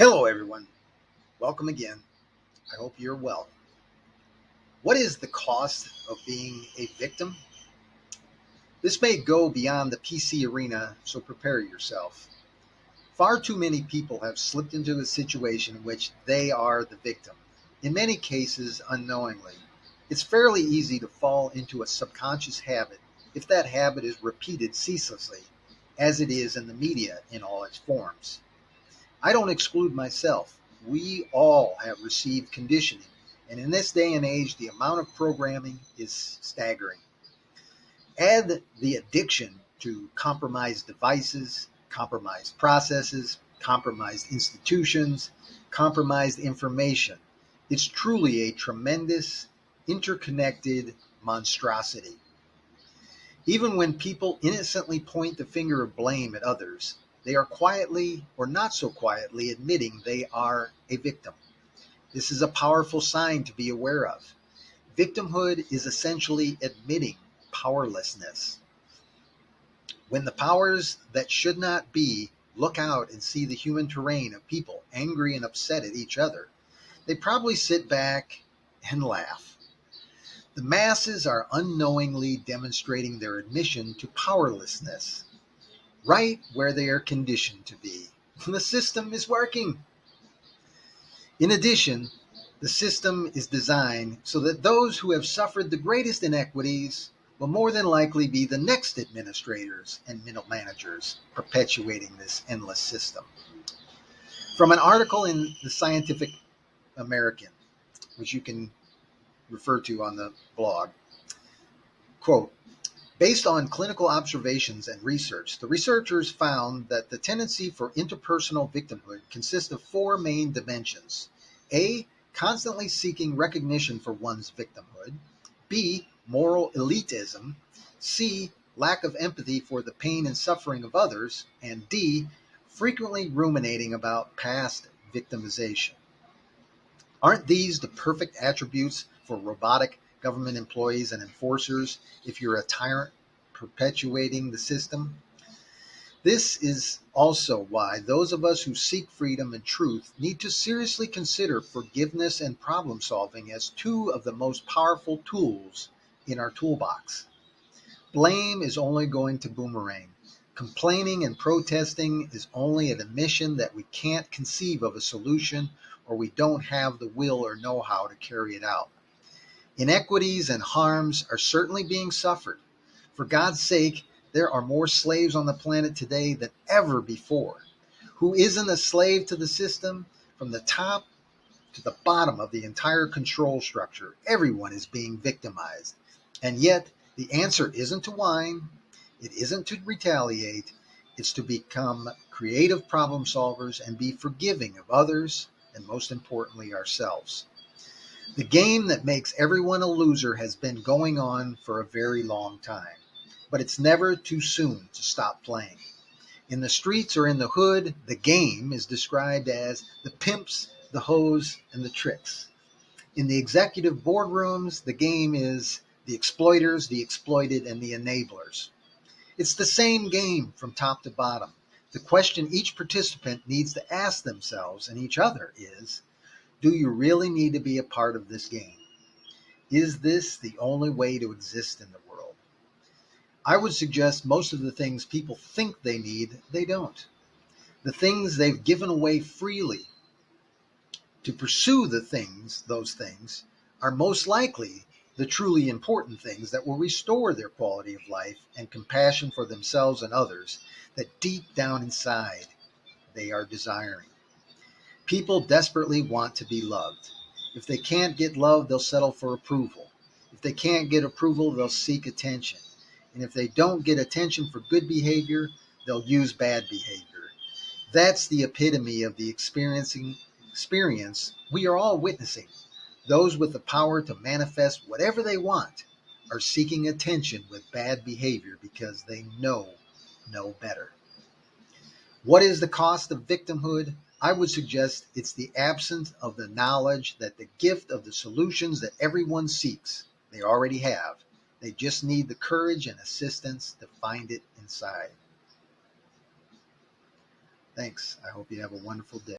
Hello, everyone. Welcome again. I hope you're well. What is the cost of being a victim? This may go beyond the PC arena, so prepare yourself. Far too many people have slipped into a situation in which they are the victim, in many cases unknowingly. It's fairly easy to fall into a subconscious habit if that habit is repeated ceaselessly, as it is in the media in all its forms. I don't exclude myself. We all have received conditioning, and in this day and age, the amount of programming is staggering. Add the addiction to compromised devices, compromised processes, compromised institutions, compromised information. It's truly a tremendous, interconnected monstrosity. Even when people innocently point the finger of blame at others, they are quietly or not so quietly admitting they are a victim. This is a powerful sign to be aware of. Victimhood is essentially admitting powerlessness. When the powers that should not be look out and see the human terrain of people angry and upset at each other, they probably sit back and laugh. The masses are unknowingly demonstrating their admission to powerlessness, right where they are conditioned to be. The system is working. In addition, the system is designed so that those who have suffered the greatest inequities will more than likely be the next administrators and middle managers perpetuating this endless system. From an article in the Scientific American, which you can refer to on the blog, quote, based on clinical observations and research, the researchers found that the tendency for interpersonal victimhood consists of four main dimensions. A, constantly seeking recognition for one's victimhood. B, moral elitism. C, lack of empathy for the pain and suffering of others. And D, frequently ruminating about past victimization. Aren't these the perfect attributes for robotic government employees and enforcers if you're a tyrant perpetuating the system? This is also why those of us who seek freedom and truth need to seriously consider forgiveness and problem solving as two of the most powerful tools in our toolbox. Blame is only going to boomerang. Complaining and protesting is only an admission that we can't conceive of a solution or we don't have the will or know-how to carry it out. Inequities and harms are certainly being suffered. For God's sake, there are more slaves on the planet today than ever before. Who isn't a slave to the system? From the top to the bottom of the entire control structure, everyone is being victimized. And yet, the answer isn't to whine, it isn't to retaliate, it's to become creative problem solvers and be forgiving of others, and most importantly, ourselves. The game that makes everyone a loser has been going on for a very long time, but it's never too soon to stop playing. In the streets or in the hood, the game is described as the pimps, the hoes, and the tricks. In the executive boardrooms, the game is the exploiters, the exploited, and the enablers. It's the same game from top to bottom. The question each participant needs to ask themselves and each other is, do you really need to be a part of this game? Is this the only way to exist in the world? I would suggest most of the things people think they need, they don't. The things they've given away freely to pursue those things, are most likely the truly important things that will restore their quality of life and compassion for themselves and others that deep down inside they are desiring. People desperately want to be loved. If they can't get love, they'll settle for approval. If they can't get approval, they'll seek attention. And if they don't get attention for good behavior, they'll use bad behavior. That's the epitome of the experience we are all witnessing. Those with the power to manifest whatever they want are seeking attention with bad behavior because they know no better. What is the cost of victimhood? I would suggest it's the absence of the knowledge that the gift of the solutions that everyone seeks, they already have. They just need the courage and assistance to find it inside. Thanks. I hope you have a wonderful day.